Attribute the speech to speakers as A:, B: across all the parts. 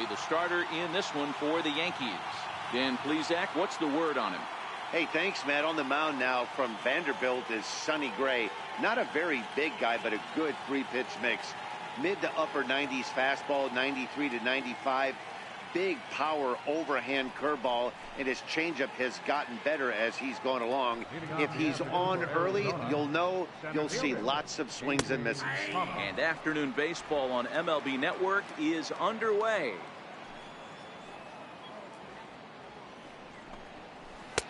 A: be the starter in this one for the Yankees. Dan Plesac, what's the word on him?
B: Hey, thanks, Matt. On the mound now from Vanderbilt is Sonny Gray. Not a very big guy, but a good three-pitch mix. Mid to upper 90s fastball, 93 to 95. Big power overhand curveball, and his changeup has gotten better as he's gone along. If he's on early, you'll see lots of swings and misses.
A: And afternoon baseball on MLB Network is underway.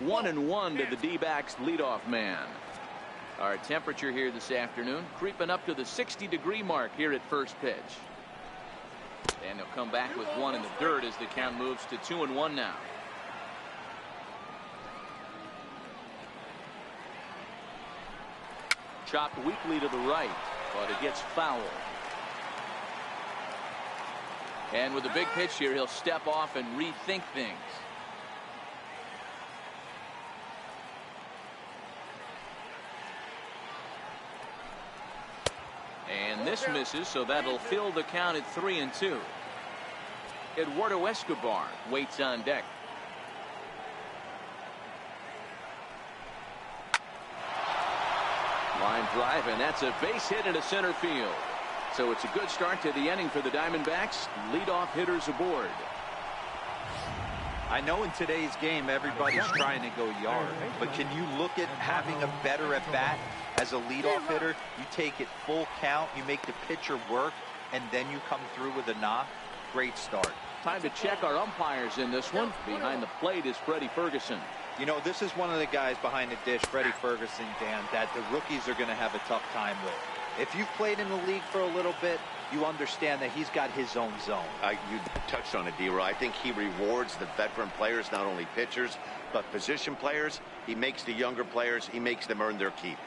A: 1-1 to the D-backs leadoff man. Our temperature here this afternoon creeping up to the 60-degree mark here at first pitch. And they'll come back with one in the dirt as the count moves to 2-1 now. Chopped weakly to the right, but it gets foul. And with a big pitch here, he'll step off and rethink things. And this misses, so that'll fill the count at 3-2. Eduardo Escobar waits on deck. Line drive, and that's a base hit into center field. So it's a good start to the inning for the Diamondbacks. Leadoff hitters aboard.
C: I know in today's game everybody's trying to go yard, but can you look at having a better at bat as a leadoff hitter? You take it full count, you make the pitcher work, and then you come through with a knock. Great start.
A: Time to check our umpires in this one. Behind the plate is Freddie Ferguson.
C: You know, this is one of the guys behind the dish, Freddie Ferguson, Dan, that the rookies are going to have a tough time with. If you've played in the league for a little bit, you understand that he's got his own zone.
B: You touched on it, D-Roy. I think he rewards the veteran players, not only pitchers, but position players. He makes the younger players, he makes them earn their keep.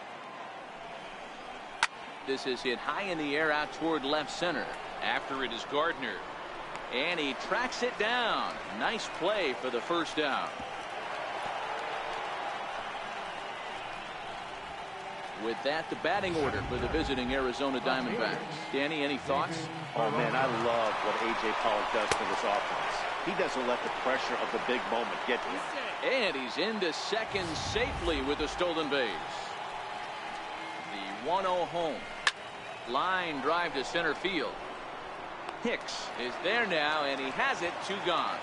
A: This is hit high in the air out toward left center. After it is Gardner. And he tracks it down. Nice play for the first out. With that, the batting order for the visiting Arizona Diamondbacks. Danny, any thoughts?
B: Oh, man, I love what A.J. Pollock does for this offense. He doesn't let the pressure of the big moment get to him.
A: And he's into second safely with a stolen base. The 1-0 home. Line drive to center field. Hicks is there now, and he has it. 2 gone.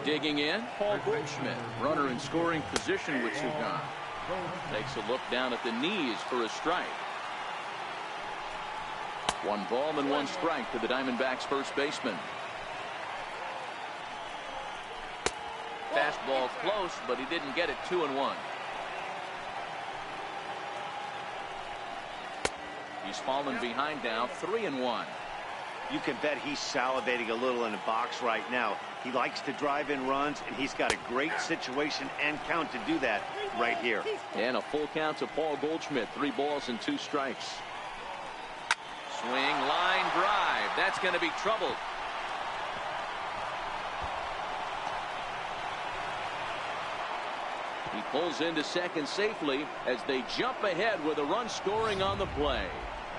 A: Digging in, Paul Goldschmidt, runner in scoring position with 2 gone. Takes a look down at the knees for a strike. 1 ball and 1 strike to the Diamondbacks first baseman. Fastball close, but he didn't get it. 2-1. He's fallen behind now. 3-1.
B: You can bet he's salivating a little in the box right now. He likes to drive in runs, and he's got a great situation and count to do that right here.
A: And a full count to Paul Goldschmidt. 3 balls and 2 strikes. Swing, line drive. That's going to be trouble. He pulls into second safely as they jump ahead with a run scoring on the play.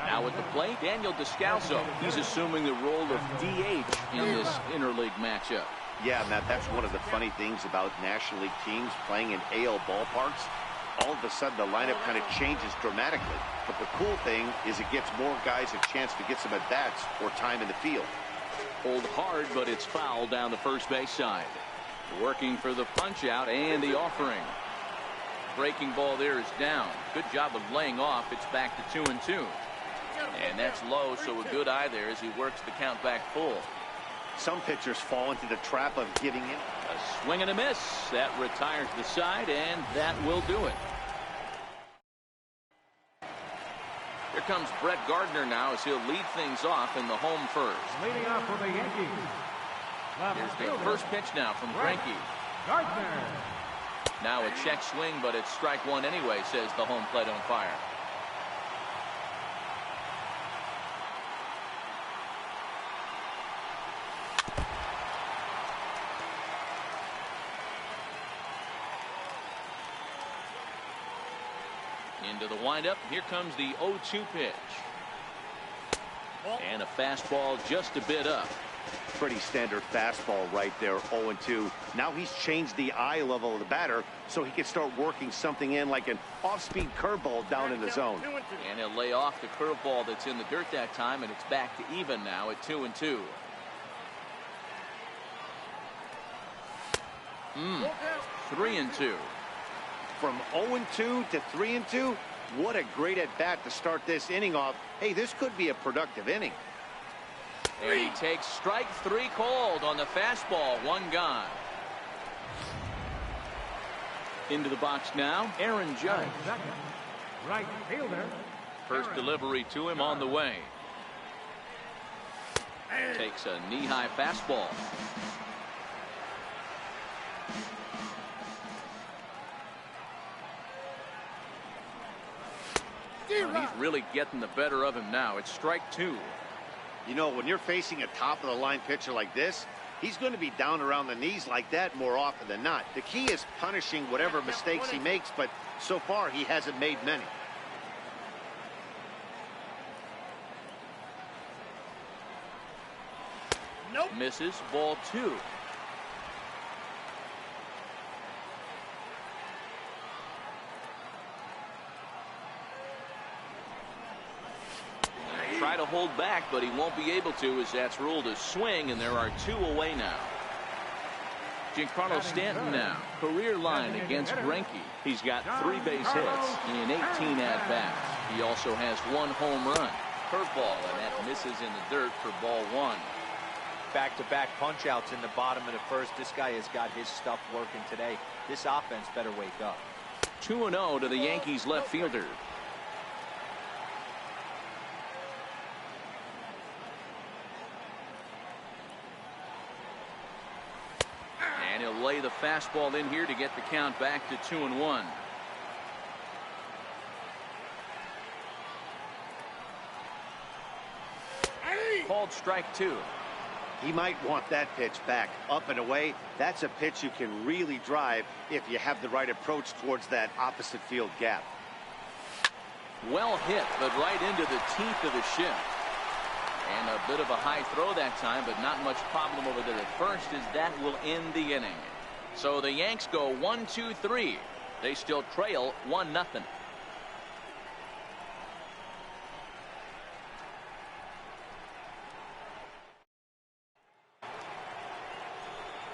A: Now at the plate, Daniel Descalso. He's assuming the role of DH in this interleague matchup.
B: Yeah, Matt, that's one of the funny things about National League teams playing in AL ballparks. All of a sudden, the lineup kind of changes dramatically. But the cool thing is it gives more guys a chance to get some at-bats or time in the field.
A: Pulled hard, but it's foul down the first base side. Working for the punch-out and the offering. Breaking ball there is down. Good job of laying off. It's back to 2-2. And that's low, so a good eye there as he works the count back full.
B: Some pitchers fall into the trap of giving in.
A: A swing and a miss. That retires the side, and that will do it. Here comes Brett Gardner now as he'll lead things off in the home first.
D: Leading off for the Yankees.
A: Here's the first pitch now from Greinke.
D: Gardner.
A: Now a check swing, but it's strike 1 anyway, says the home plate umpire. Into the windup. Here comes the 0-2 pitch. And a fastball just a bit up.
B: Pretty standard fastball right there, 0-2. Now he's changed the eye level of the batter so he can start working something in like an off-speed curveball down in the zone.
A: And he'll lay off the curveball that's in the dirt that time, and it's back to even now at 2-2. 3-2.
B: From 0-2 to 3-2, what a great at-bat to start this inning off. Hey, this could be a productive inning.
A: And he takes strike 3 called on the fastball. 1 gone. Into the box now, Aaron Judge.
D: Right fielder.
A: First delivery to him on the way. Takes a knee-high fastball. He's really getting the better of him now. It's strike 2.
B: You know, when you're facing a top-of-the-line pitcher like this, he's going to be down around the knees like that more often than not. The key is punishing whatever mistakes he makes, but so far he hasn't made many.
A: Nope. Misses. Ball 2. Try to hold back, but he won't be able to, as that's ruled a swing, and there are 2 away now. Giancarlo Stanton now, career line against Greinke. He's got 3 base hits in 18 at-bats. He also has 1 home run. Curveball, and that misses in the dirt for ball 1.
C: Back-to-back punch-outs in the bottom of the first. This guy has got his stuff working today. This offense better wake up.
A: 2-0 to the Yankees left fielder. And he'll lay the fastball in here to get the count back to 2-1. Called strike 2.
B: He might want that pitch back. Up and away, that's a pitch you can really drive if you have the right approach towards that opposite field gap.
A: Well hit, but right into the teeth of the shift. And a bit of a high throw that time, but not much problem over there at first, as that will end the inning. So the Yanks go 1-2-3. They still trail 1-0.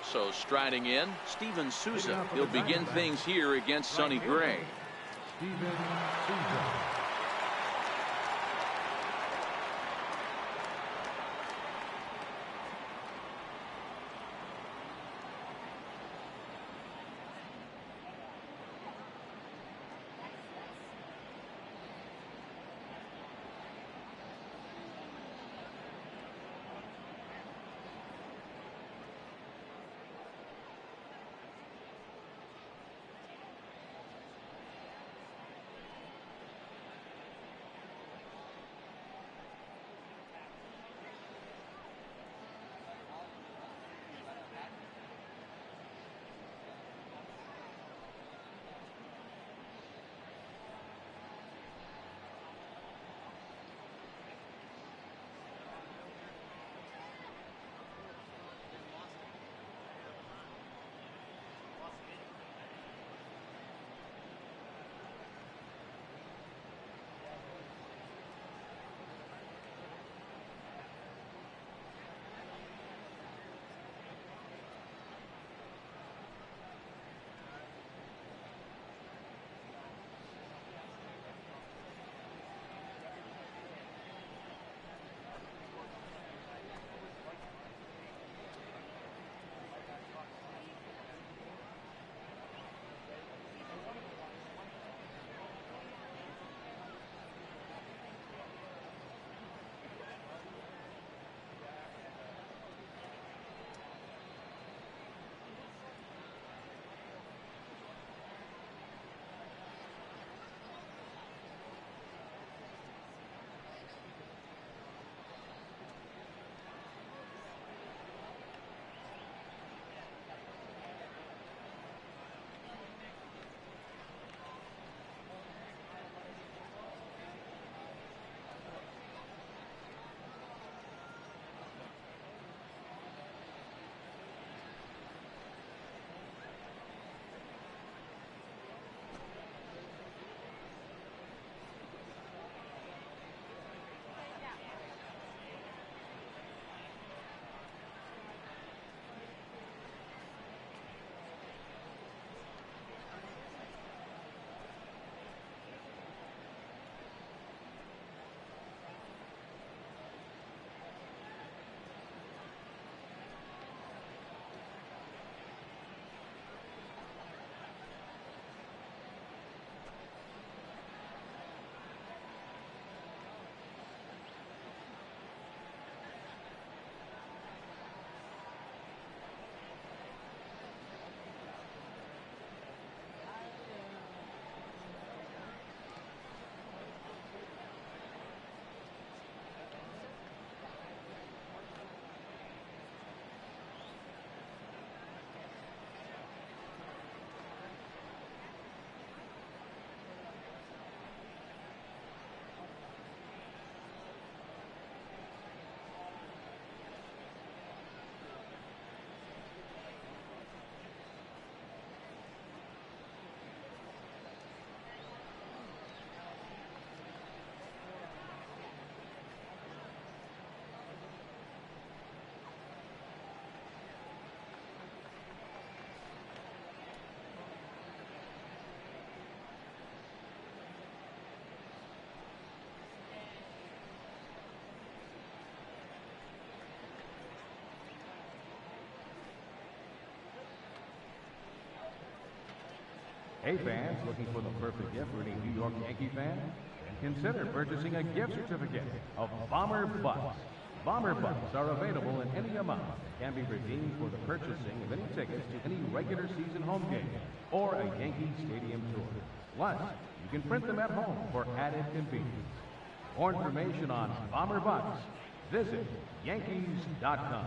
A: So striding in, Steven Souza. He'll begin things here against Sonny Gray.
D: Steven Souza.
E: Hey fans, looking for the perfect gift for any New York Yankee fan? Consider purchasing a gift certificate of Bomber Bucks. Bomber Bucks are available in any amount and can be redeemed for the purchasing of any tickets to any regular season home game or a Yankee Stadium tour. Plus, you can print them at home for added convenience. For more information on Bomber Bucks, visit Yankees.com.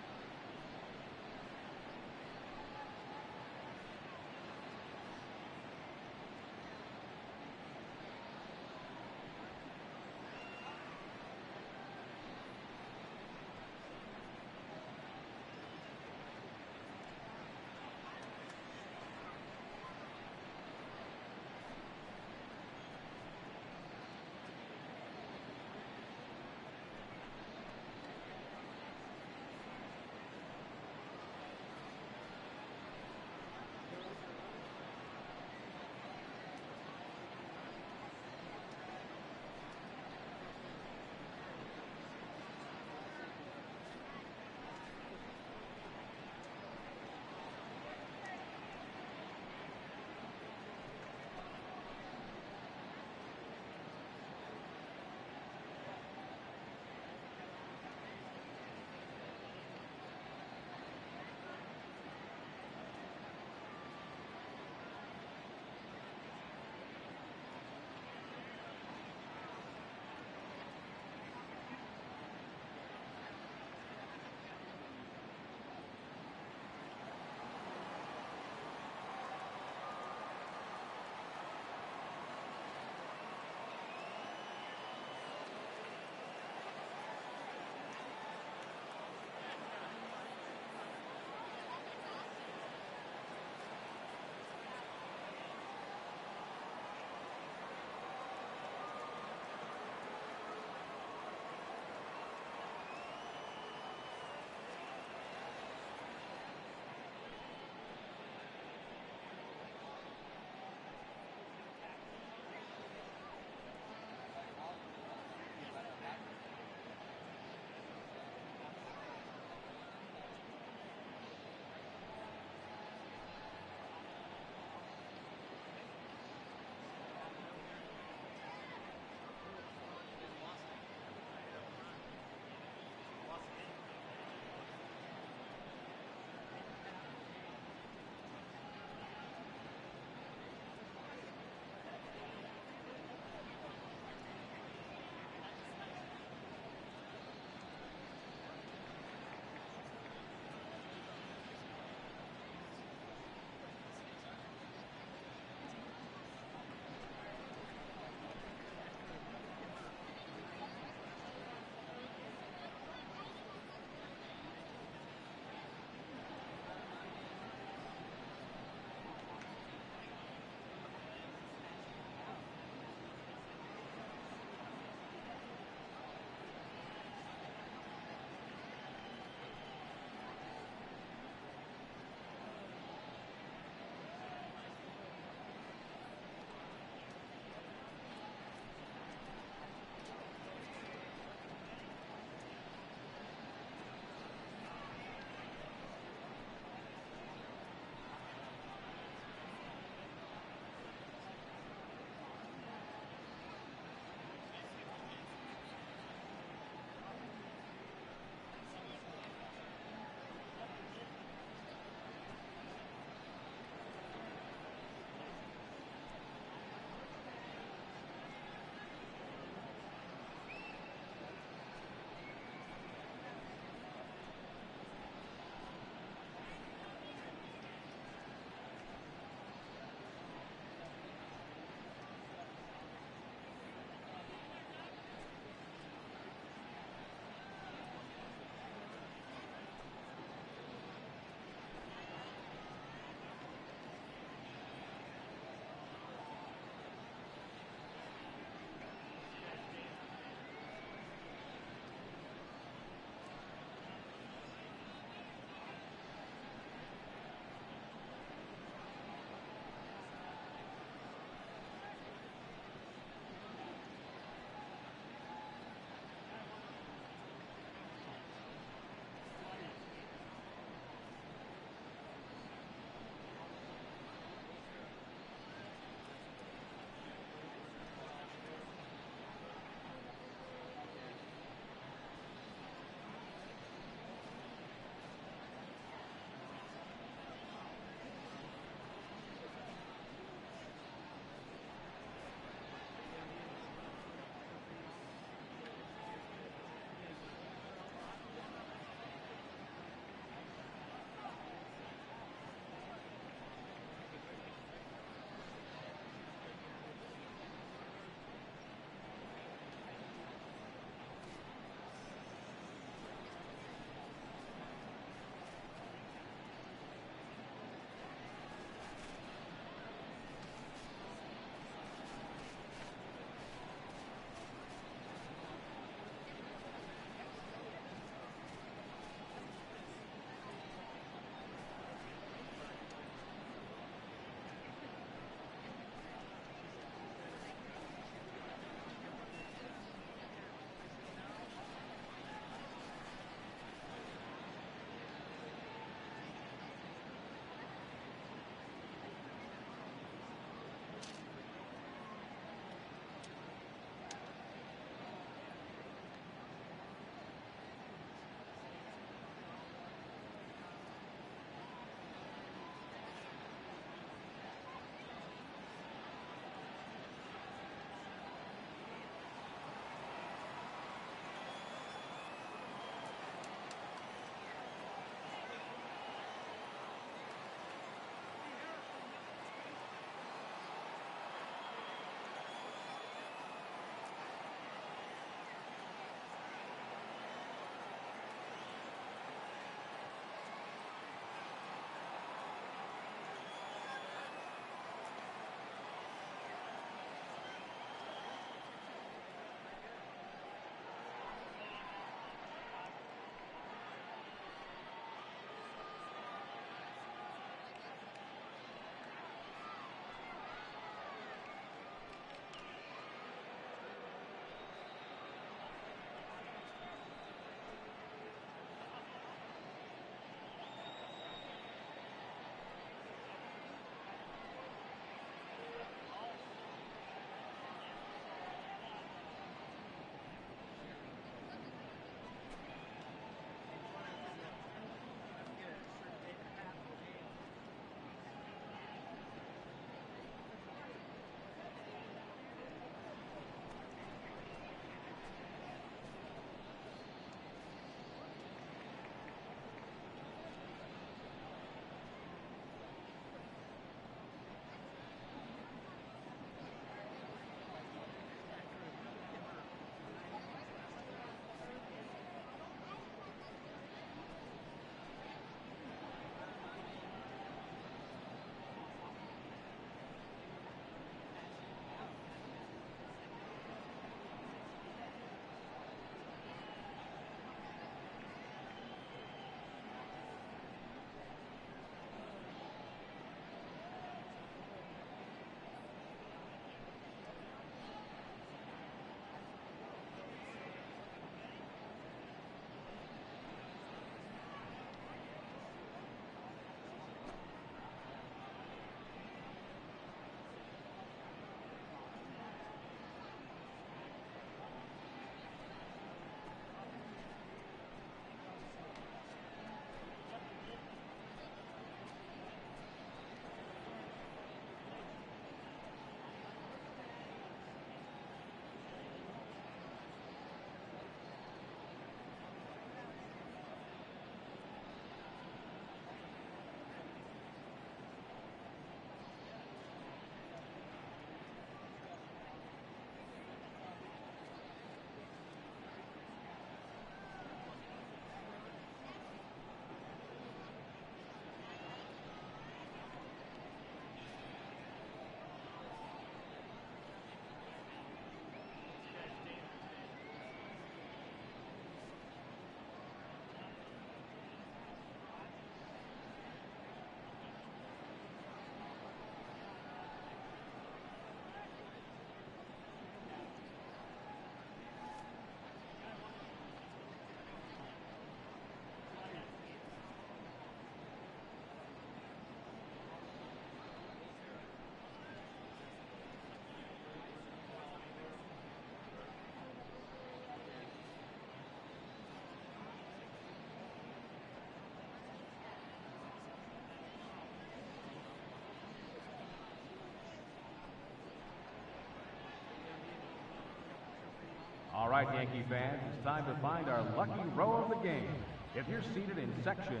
E: right, Yankee fans, it's time to find our lucky row of the game. If you're seated in section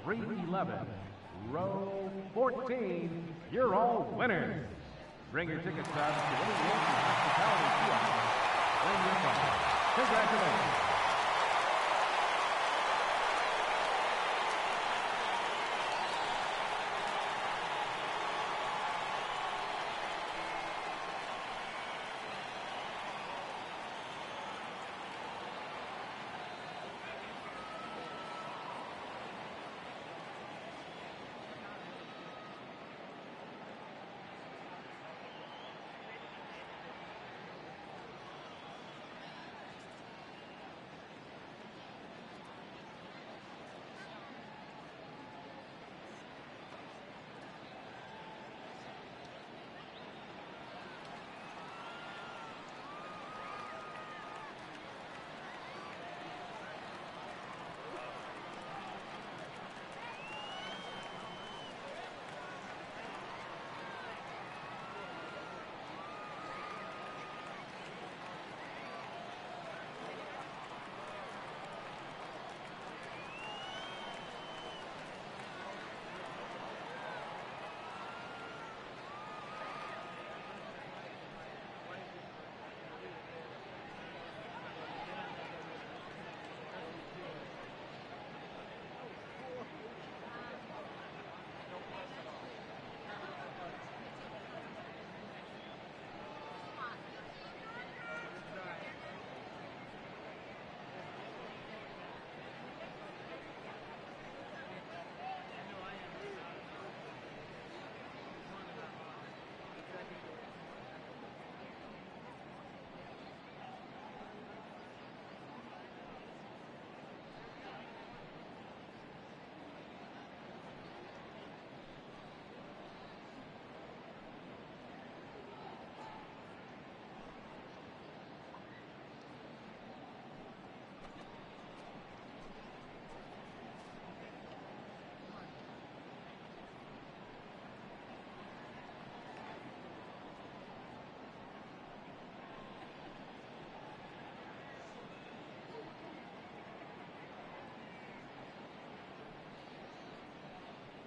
E: 311, row 14, you're all winners. Bring your ticket stubs to any Yankee hospitality kiosk. Claim your prize. Congratulations.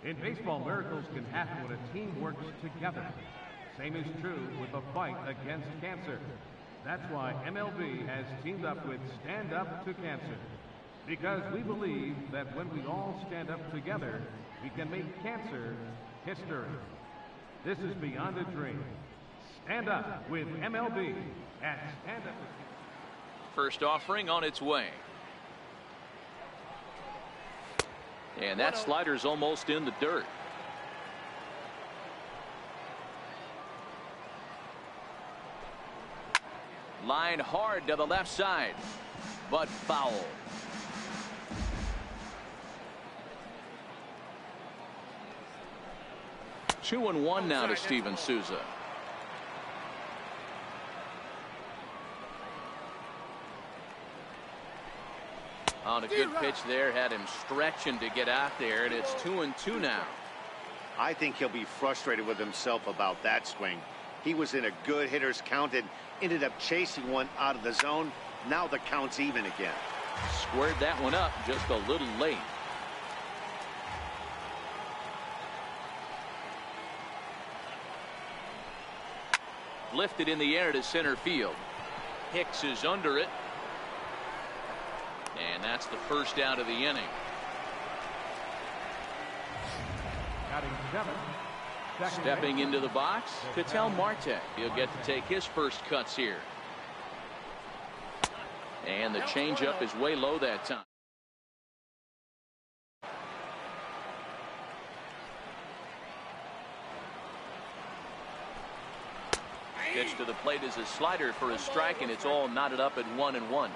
E: In baseball, miracles can happen when a team works together. Same is true with the fight against cancer. That's why MLB has teamed up with Stand Up to Cancer. Because we believe that when we all stand up together, we can make cancer history. This is beyond a dream. Stand up with MLB at Stand Up.
A: First offering on its way. And that slider's almost in the dirt. Line hard to the left side, but foul. Two and one now to Steven Souza. On a good pitch there, had him stretching to get out there, and it's 2-2 now.
B: I think he'll be frustrated with himself about that swing. He was in a good hitter's count and ended up chasing one out of the zone. Now the count's even again.
A: Squared that one up just a little late. Lifted in the air to center field. Hicks is under it. And that's the first out of the inning. Stepping into the box, Ketel Marte. He'll get to take his first cuts here. And the changeup is way low that time. Pitch to the plate is a slider for a strike, and it's all knotted up at 1-1.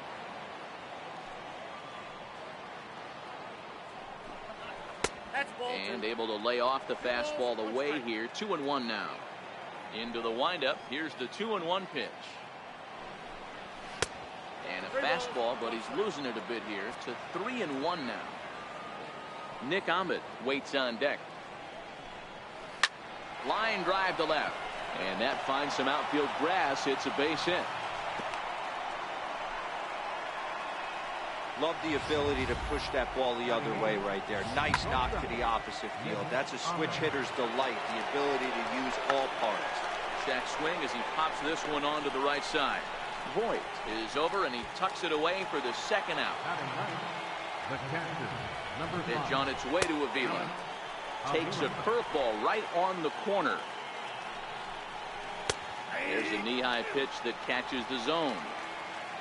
A: And able to lay off the fastball away here. 2-1 now. Into the windup. Here's the 2-1 pitch. And a fastball, but he's losing it a bit here to 3-1 now. Nick Ahmed waits on deck. Line drive to left. And that finds some outfield grass. It's a base hit.
C: Love the ability to push that ball the other way right there. Nice knock to the opposite field. That's a switch hitter's delight, the ability to use all parts.
A: Check swing as he pops this one onto the right side. Voigt is over, and he tucks it away for the second out.
E: The catcher, number 5.
A: Pitch on its way to Avila. Takes a curveball right on the corner. There's a knee-high pitch that catches the zone.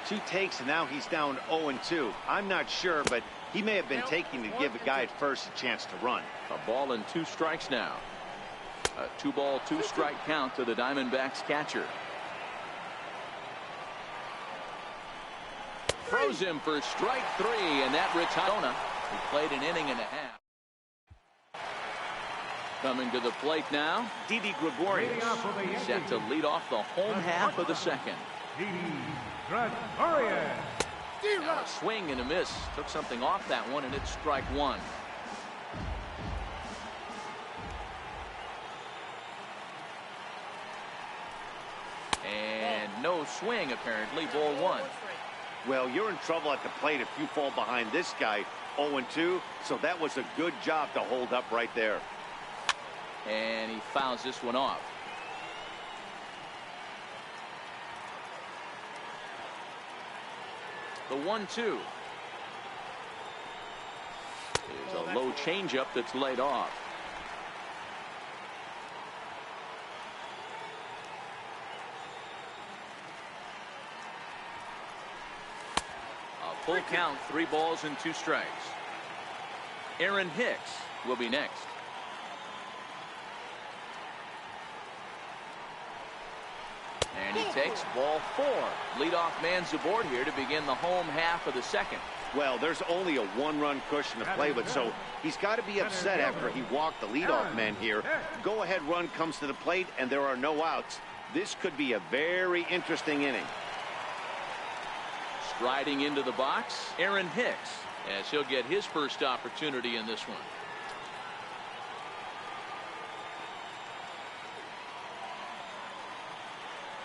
B: 2 takes, and now he's down 0-2. I'm not sure, but he may have been taking to give a guy at first a chance to run.
A: A ball and 2 strikes now. A 2-ball, 2-strike count to the Diamondbacks catcher. Throws him for strike 3, and that retires. He played an inning and a half. Coming to the plate now, Didi Gregorius, set to lead off the home half of the second.
E: Gregorius.
A: Now a swing and a miss. Took something off that one, and it's strike 1. And no swing, apparently. Ball 1.
B: Well, you're in trouble at the plate if you fall behind this guy 0-2, so that was a good job to hold up right there.
A: And he fouls this one off. The 1-2 is a low changeup that's laid off. A full count, 3 balls and 2 strikes. Aaron Hicks will be next. And he takes ball 4. Leadoff man's aboard here to begin the home half of the second.
B: Well, there's only a 1-run cushion to play with, so he's got to be upset after he walked the leadoff man here. Go-ahead run comes to the plate, and there are no outs. This could be a very interesting inning.
A: Striding into the box, Aaron Hicks, as he'll get his first opportunity in this one.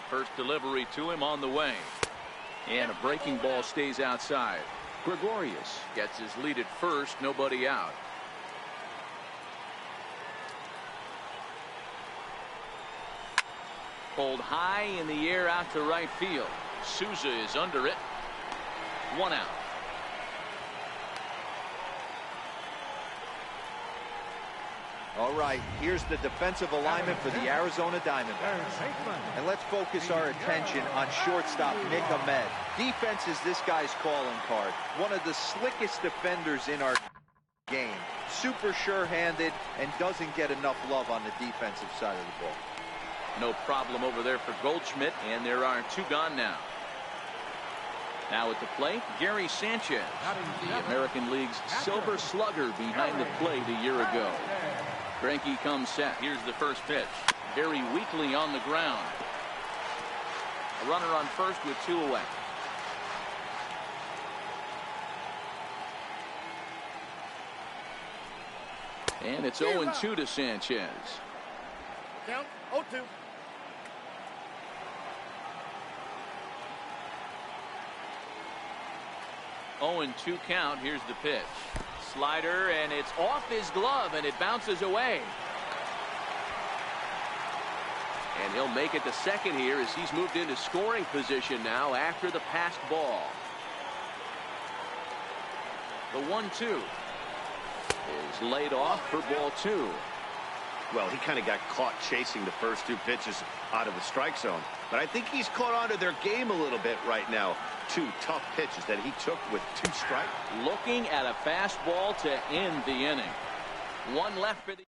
A: First delivery to him on the way. And a breaking ball stays outside. Gregorius gets his lead at first, nobody out. Pulled high in the air out to right field. Souza is under it. 1 out.
C: All right, here's the defensive alignment for the Arizona Diamondbacks. And let's focus our attention on shortstop Nick Ahmed. Defense is this guy's calling card. One of the slickest defenders in our game. Super sure-handed and doesn't get enough love on the defensive side of the ball.
A: No problem over there for Goldschmidt, and there are 2 gone now. Now at the plate, Gary Sanchez, the American League's Silver Slugger behind the plate a year ago. Greinke comes set. Here's the first pitch. Very weakly on the ground. A runner on first with 2 away. And it's 0-2 to Sanchez.
F: Count 0-2.
A: 0-2 count. Here's the pitch. Slider, and it's off his glove, and it bounces away. And he'll make it to second here as he's moved into scoring position now after the passed ball. The 1-2 is laid off for ball 2.
B: Well, he kind of got caught chasing the first 2 pitches out of the strike zone. But I think he's caught onto their game a little bit right now. 2 tough pitches that he took with 2 strikes.
A: Looking at a fastball to end the inning. 1 left for the...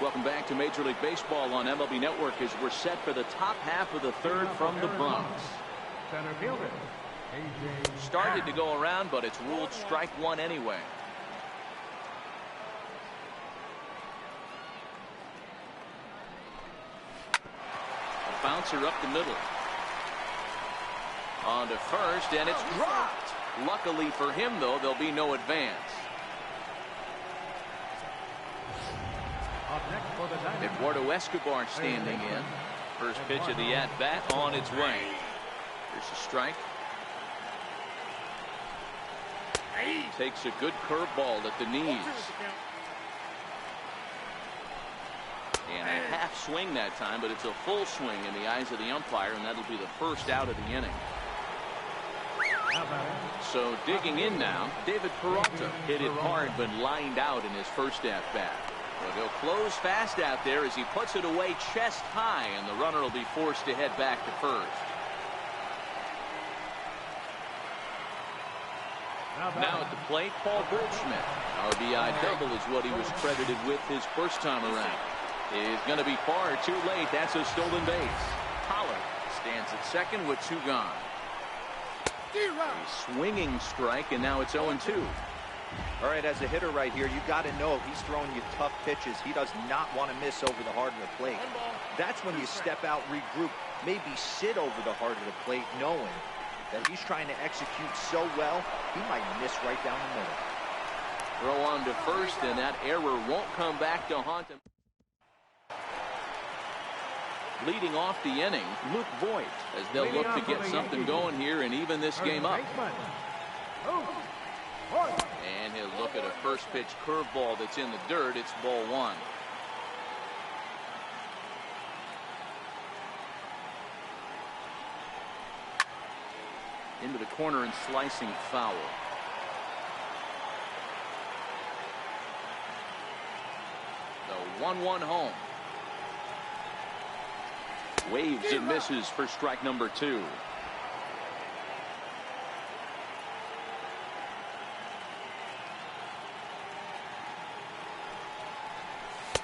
A: Welcome back to Major League Baseball on MLB Network as we're set for the top half of the 3rd from the Bronx.
E: Center fielder,
A: Started to go around, but it's ruled strike 1 anyway. A bouncer up the middle. On to first, and it's dropped. Luckily for him, though, there'll be no advance. Eduardo Escobar standing in. First pitch of the at-bat on its way. Here's a strike. Takes a good curveball at the knees. And a half swing that time, but it's a full swing in the eyes of the umpire, and that'll be the first out of the inning. So digging in now, David Peralta hit it hard but lined out in his first at-bat. Well, he'll close fast out there as he puts it away chest high, and the runner will be forced to head back to first. Now at the plate, Paul Goldschmidt. RBI double is what he was credited with his first time around. Is going to be far too late. That's a stolen base. Pollard stands at second with 2 gone. A swinging strike, and now it's 0-2.
C: All right, as a hitter right here, you got to know he's throwing you tough pitches. He does not want to miss over the heart of the plate. That's when you step out, regroup, maybe sit over the heart of the plate, knowing that he's trying to execute so well, he might miss right down the middle.
A: Throw on to first, and that error won't come back to haunt him. Leading off the inning, Luke Voigt, as they'll look to get something going here and even this game up. And he'll look at a first pitch curveball that's in the dirt. It's ball 1. Into the corner and slicing foul. The 1-1 home. Waves and misses for strike number 2.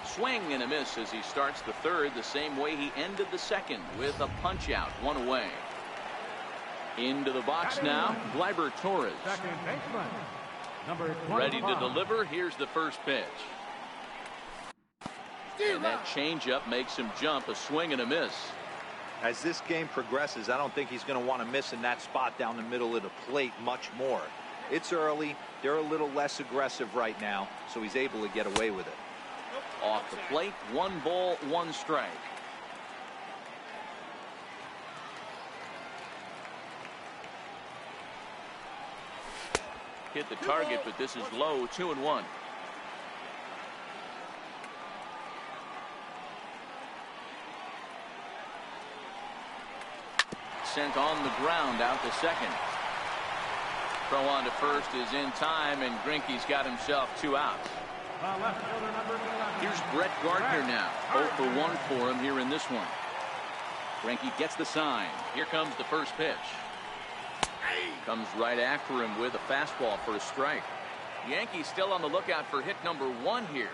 A: Swing and a miss as he starts the third the same way he ended the second, with a punch out, 1 away. Into the box now, Gleyber Torres. Ready to deliver. Here's the first pitch. And that changeup makes him jump. A swing and a miss.
C: As this game progresses, I don't think he's going to want to miss in that spot down the middle of the plate much more. It's early. They're a little less aggressive right now, so he's able to get away with it.
A: Off the plate, 1 ball, 1 strike. Hit the target, but this is low, 2-1. Sent on the ground out to second. Throw on to first is in time, and Greinke's got himself 2 outs. Here's Brett Gardner now. 0 for 1 for him here in this one. Greinke gets the sign. Here comes the first pitch. Comes right after him with a fastball for a strike. Yankees still on the lookout for hit number 1 here.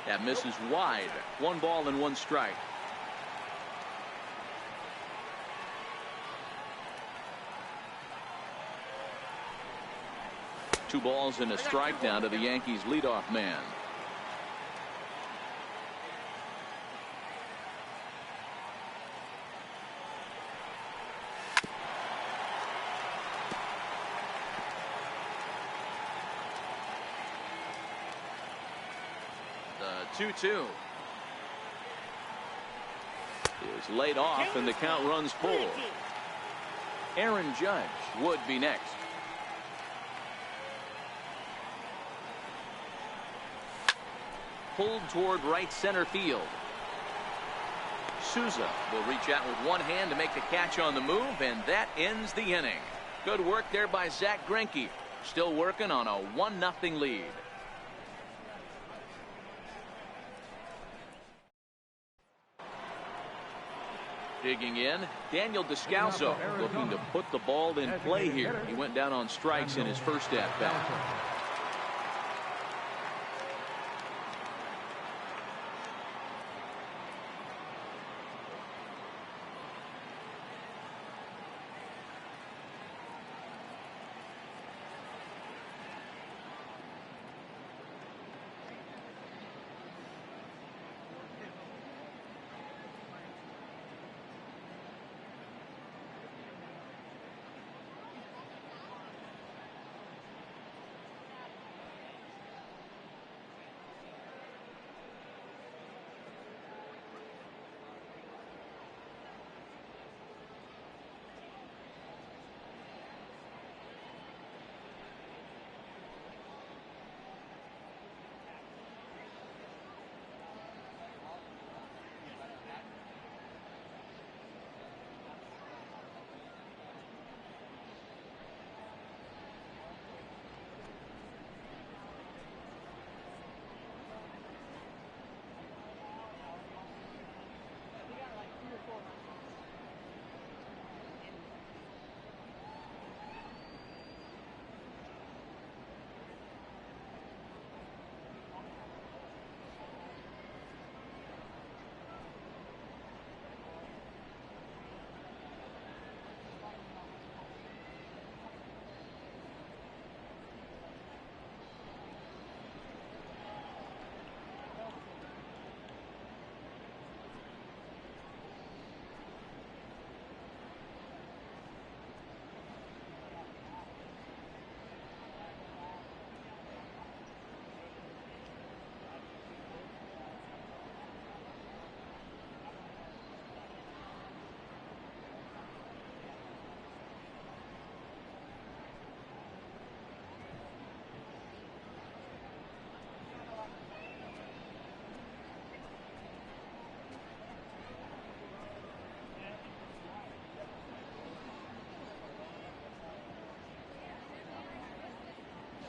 A: That misses wide. 1 ball and 1 strike. Two balls and a strike down to the Yankees leadoff man. The 2-2 is laid off, and the count runs full. Aaron Judge would be next. Pulled toward right center field. Souza will reach out with one hand to make the catch on the move, and that ends the inning. Good work there by Zack Greinke. Still working on a 1-0 lead. Digging in, Daniel Descalso looking to put the ball in play here. He went down on strikes in his first at-bat.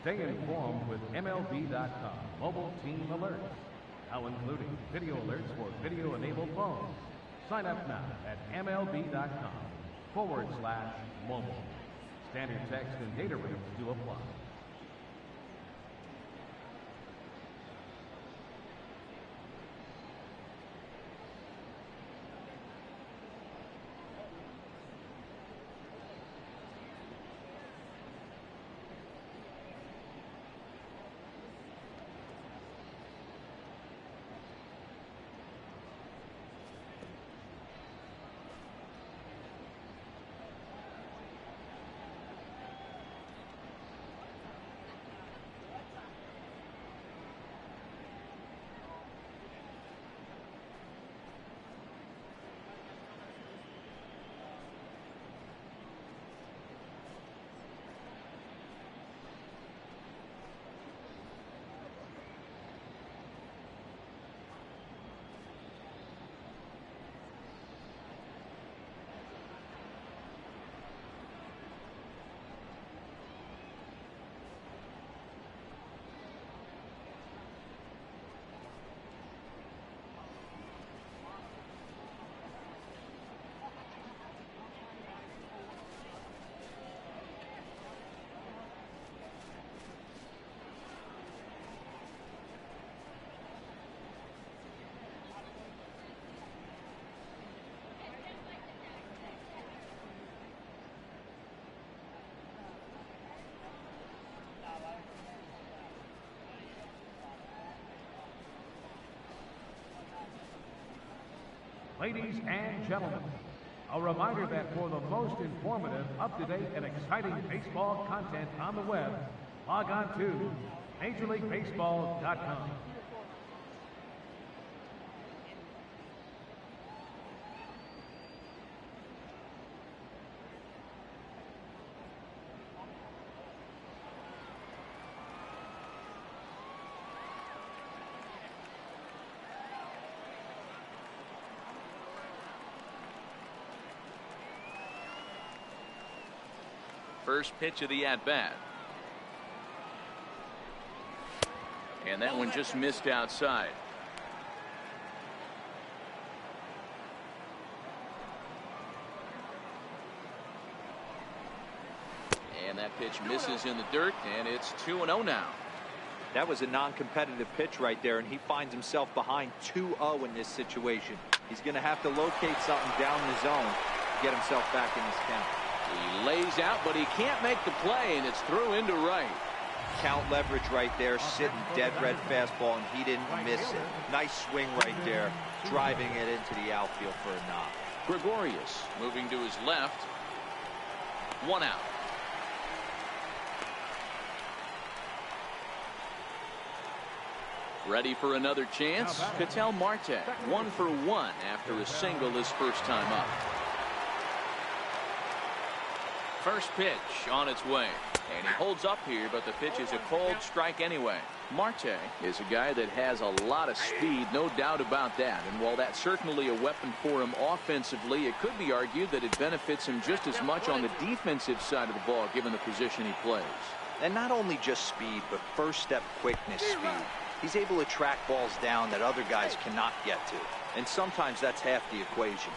E: Stay informed with MLB.com mobile team alerts, now including video alerts for video-enabled phones. Sign up now at MLB.com/mobile. Standard text and data rates do apply. Ladies and gentlemen, a reminder that for the most informative, up-to-date, and exciting baseball content on the web, log on to MajorLeagueBaseball.com.
A: First pitch of the at-bat. And that one just missed outside. And that pitch misses in the dirt, and it's 2-0 now.
C: That was a non-competitive pitch right there, and he finds himself behind 2-0 in this situation. He's going to have to locate something down the zone to get himself back in this count.
A: He lays out, but he can't make the play, and it's through into right.
C: Count leverage right there, sitting dead red fastball, and he didn't miss it. Nice swing right there, driving it into the outfield for a knock.
A: Gregorius moving to his left. 1 out. Ready for another chance? Ketel Marte, 1 for 1 after a single his first time up. First pitch on its way, and he holds up here, but the pitch is a cold strike anyway. Marte is a guy that has a lot of speed, no doubt about that, and while that's certainly a weapon for him offensively, it could be argued that it benefits him just as much on the defensive side of the ball given the position he plays.
C: And not only just speed, but first step quickness speed. He's able to track balls down that other guys cannot get to, and sometimes that's half the equation.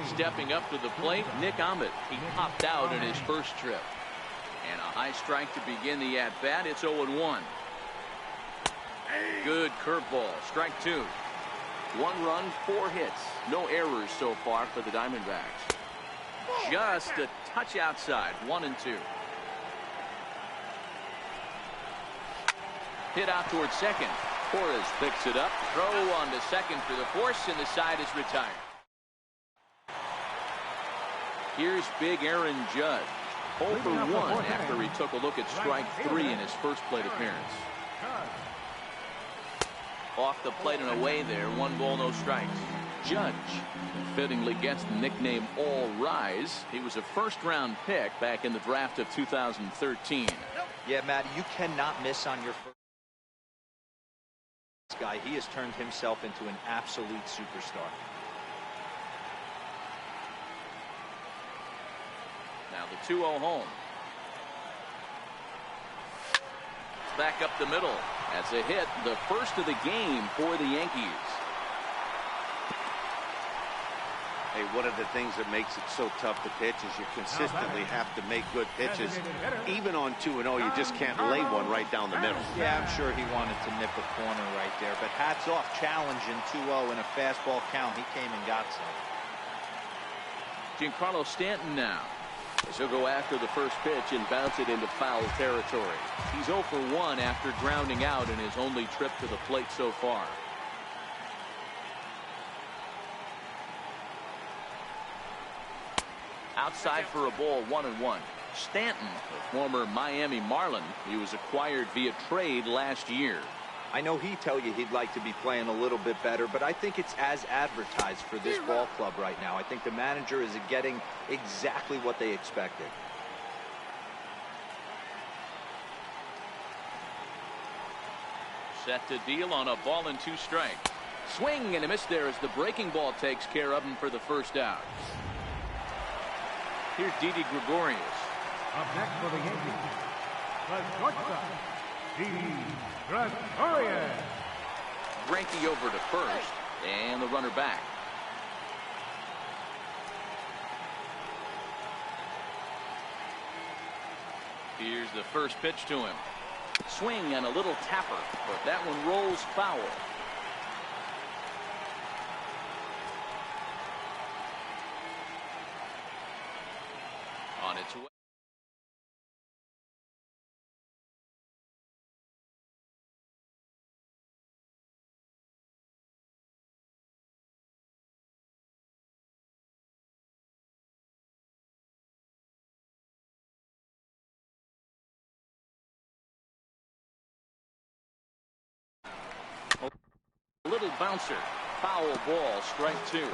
A: Stepping up to the plate, Nick Ahmed. He popped out in his first trip. And a high strike to begin the at-bat. It's 0-1. Good curveball. Strike 2. 1 run, 4 hits. No errors so far for the Diamondbacks. Just a touch outside. 1-2. Hit out towards second. Torres picks it up. Throw on to second for the force, and the side is retired. Here's big Aaron Judge. 0 for 1 after he took a look at strike 3 in his first plate appearance. Off the plate and away there. 1 ball, no strikes. Judge fittingly gets the nickname All Rise. He was a first-round pick back in the draft of 2013.
C: Yeah, Matty, you cannot miss on your first guy. He has turned himself into an absolute superstar.
A: Now the 2-0 home. Back up the middle. That's a hit, the first of the game for the Yankees.
B: Hey, one of the things that makes it so tough to pitch is you consistently have to make good pitches. Even on 2-0, you just can't lay one right down the middle.
C: Yeah, I'm sure he wanted to nip a corner right there, but hats off, challenging 2-0 in a fastball count. He came and got some.
A: Giancarlo Stanton now, as he'll go after the first pitch and bounce it into foul territory. He's 0 for 1 after grounding out in his only trip to the plate so far. Outside for a ball, 1-1. Stanton, the former Miami Marlin, he was acquired via trade last year.
C: I know he'd tell you he'd like to be playing a little bit better, but I think it's as advertised for this ball club right now. I think the manager is getting exactly what they expected.
A: Set to deal on a ball and 2 strikes. Swing and a miss there as the breaking ball takes care of him for the first out. Here's Didi Gregorius.
D: Up next for the Yankees, the shortstop, Didi Gregorius.
A: Greinke over to first, and the runner back. Here's the first pitch to him. Swing and a little tapper, but that one rolls foul. On its way. A little bouncer, foul ball, strike 2.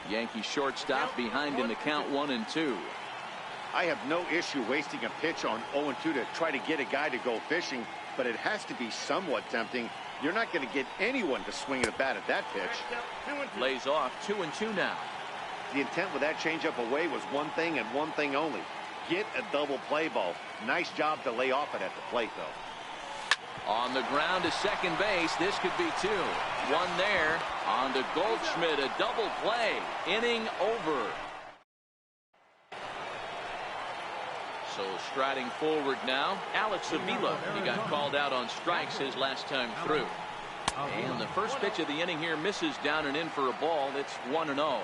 A: Yankee shortstop behind in the count, 1-2.
B: I have no issue wasting a pitch on 0-2 to try to get a guy to go fishing, but it has to be somewhat tempting. You're not going to get anyone to swing at a bat at that pitch.
A: Lays off, 2-2 now.
B: The intent with that changeup away was one thing and one thing only. Get a double play ball. Nice job to lay off it at the plate, though.
A: On the ground to second base. This could be 2. One there. On to Goldschmidt. A double play. Inning over. So striding forward now, Alex Avila. He got called out on strikes his last time through. And the first pitch of the inning here misses down and in for a ball. It's 1-0.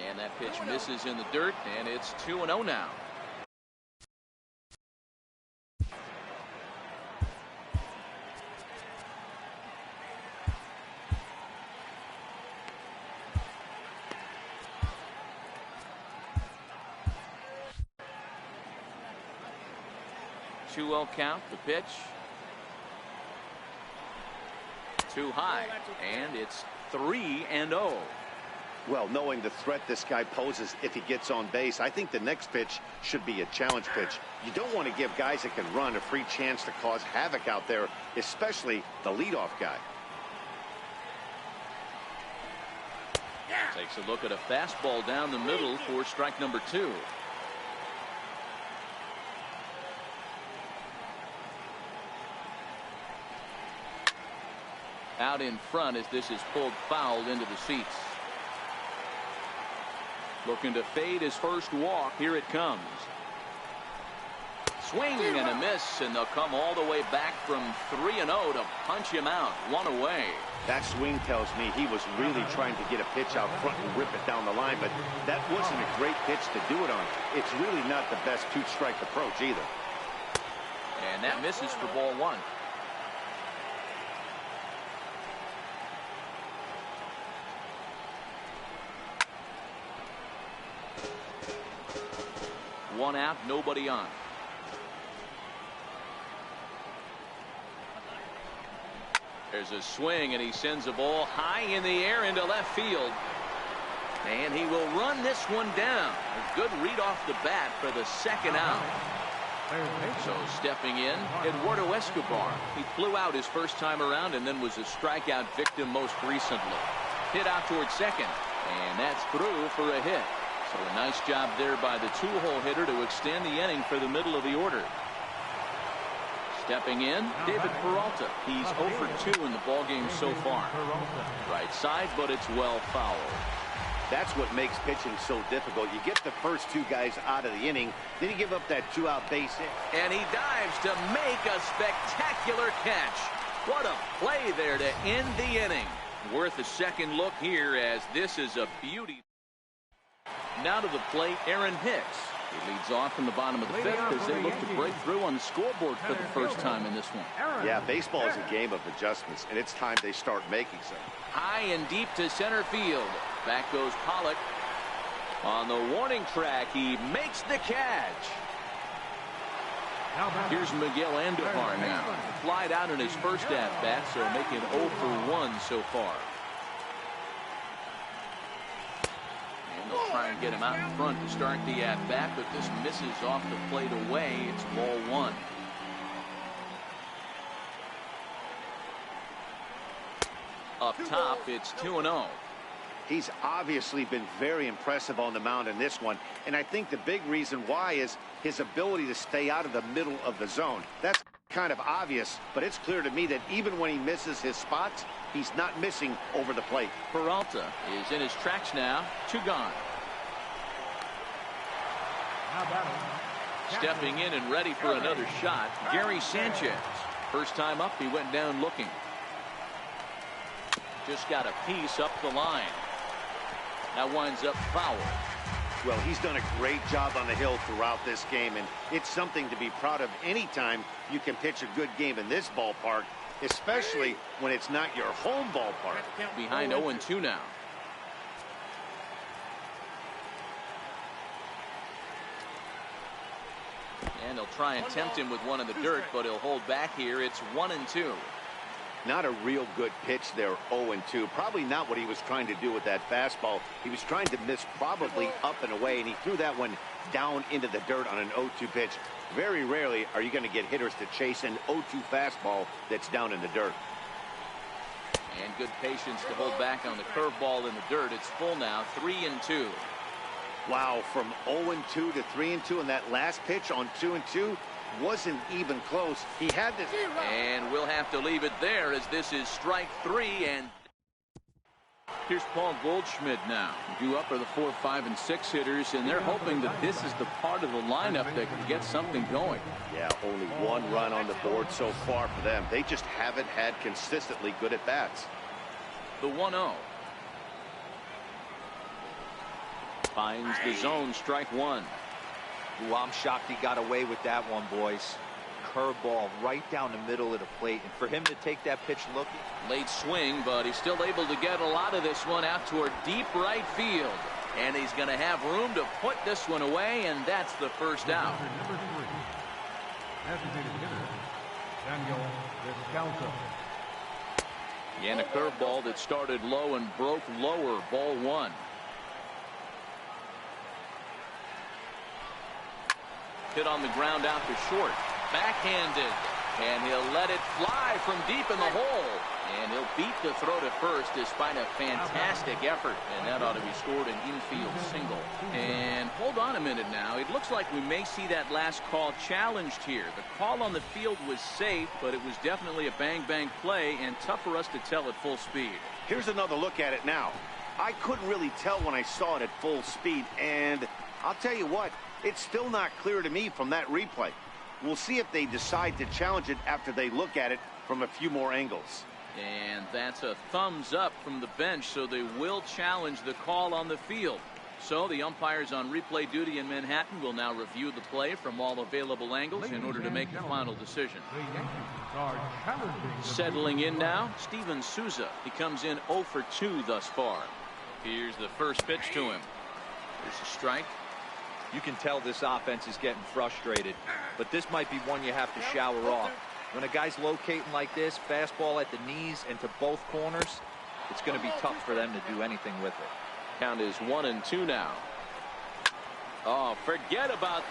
A: And that pitch misses in the dirt, and it's 2-0 now. Two-0 count, the pitch. Too high, and it's 3-0.
B: Well, knowing the threat this guy poses if he gets on base, I think the next pitch should be a challenge pitch. You don't want to give guys that can run a free chance to cause havoc out there, especially the leadoff guy.
A: Takes a look at a fastball down the middle for strike number 2. Out in front as this is pulled foul into the seats. Looking to fade his first walk. Here it comes. Swing and a miss, and they'll come all the way back from 3-0 to punch him out. One away.
B: That swing tells me he was really trying to get a pitch out front and rip it down the line, but that wasn't a great pitch to do it on. It's really not the best two-strike approach either.
A: And that misses for ball 1. One out, nobody on. There's a swing, and he sends a ball high in the air into left field. And he will run this one down. A good read off the bat for the second out. So stepping in, Eduardo Escobar. He flew out his first time around and then was a strikeout victim most recently. Hit out towards second, and that's through for a hit. So a nice job there by the two-hole hitter to extend the inning for the middle of the order. Stepping in, David Peralta. He's 0 for 2 in the ballgame so far. Right side, but it's well fouled.
B: That's what makes pitching so difficult. You get the first two guys out of the inning, then you give up that two-out base hit.
A: And he dives to make a spectacular catch. What a play there to end the inning. Worth a second look here, as this is a beauty. Now to the plate, Aaron Hicks. He leads off in the bottom of the fifth as they look to break through on the scoreboard for the first time in this one.
B: Yeah, baseball is a game of adjustments, and it's time they start making some.
A: High and deep to center field. Back goes Pollock. On the warning track, he makes the catch. Here's Miguel Andujar now. Flied out in his first at-bat, so making 0 for 1 so far. And they'll try and get him out in front to start the at-bat, but this misses off the plate away. It's ball 1. Up top, it's 2-0.
B: He's obviously been very impressive on the mound in this one, and I think the big reason why is his ability to stay out of the middle of the zone. That's kind of obvious, but it's clear to me that even when he misses his spots, he's not missing over the plate.
A: Peralta is in his tracks now. 2 gone. Stepping in and ready for another shot, Gary Sanchez. First time up, he went down looking. Just got a piece up the line. That winds up foul.
B: Well, he's done a great job on the hill throughout this game, and it's something to be proud of anytime you can pitch a good game in this ballpark, especially when it's not your home ballpark.
A: Behind 0-2 now. And they'll try and tempt him with one in the dirt, but he'll hold back here. It's 1-2.
B: Not a real good pitch there, 0-2. Probably not what he was trying to do with that fastball. He was trying to miss probably up and away, and he threw that one down into the dirt on an 0-2 pitch. Very rarely are you going to get hitters to chase an 0-2 fastball that's down in the dirt.
A: And good patience to hold back on the curveball in the dirt. It's full now, 3-2.
B: Wow, from 0-2 to 3-2, and that last pitch on 2-2 wasn't even close. He had this.
A: And we'll have to leave it there, as this is strike 3. And here's Paul Goldschmidt now. Due up are the 4, 5, and 6 hitters, and they're hoping that this is the part of the lineup that can get something going.
B: Yeah, only 1 run on the board so far for them. They just haven't had consistently good at bats.
A: The 1-0. Finds the zone, strike 1.
C: Ooh, I'm shocked he got away with that one, boys. Curveball right down the middle of the plate. And for him to take that pitch looking.
A: Late swing, but he's still able to get a lot of this one out toward deep right field. And he's going to have room to put this one away, and that's the first out.
E: Number 3, designated hitter, Daniel Descalso.
A: And a curveball that started low and broke lower, ball 1. Hit on the ground out to short. Backhanded. And he'll let it fly from deep in the hole. And he'll beat the throw to first despite a fantastic effort. And that ought to be scored an infield single. And hold on a minute now. It looks like we may see that last call challenged here. The call on the field was safe, but it was definitely a bang-bang play and tough for us to tell at full speed.
B: Here's another look at it now. I couldn't really tell when I saw it at full speed, and I'll tell you what, it's still not clear to me from that replay. We'll see if they decide to challenge it after they look at it from a few more angles.
A: And that's a thumbs up from the bench, so they will challenge the call on the field. So the umpires on replay duty in Manhattan will now review the play from all available angles in order to make the final decision. Settling in now, Steven Souza. He comes in 0 for 2 thus far. Here's the first pitch to him. There's a strike.
C: You can tell this offense is getting frustrated, but this might be one you have to shower off. When a guy's locating like this, fastball at the knees and to both corners, it's going to be tough for them to do anything with it.
A: Count is 1-2 now. Oh, forget about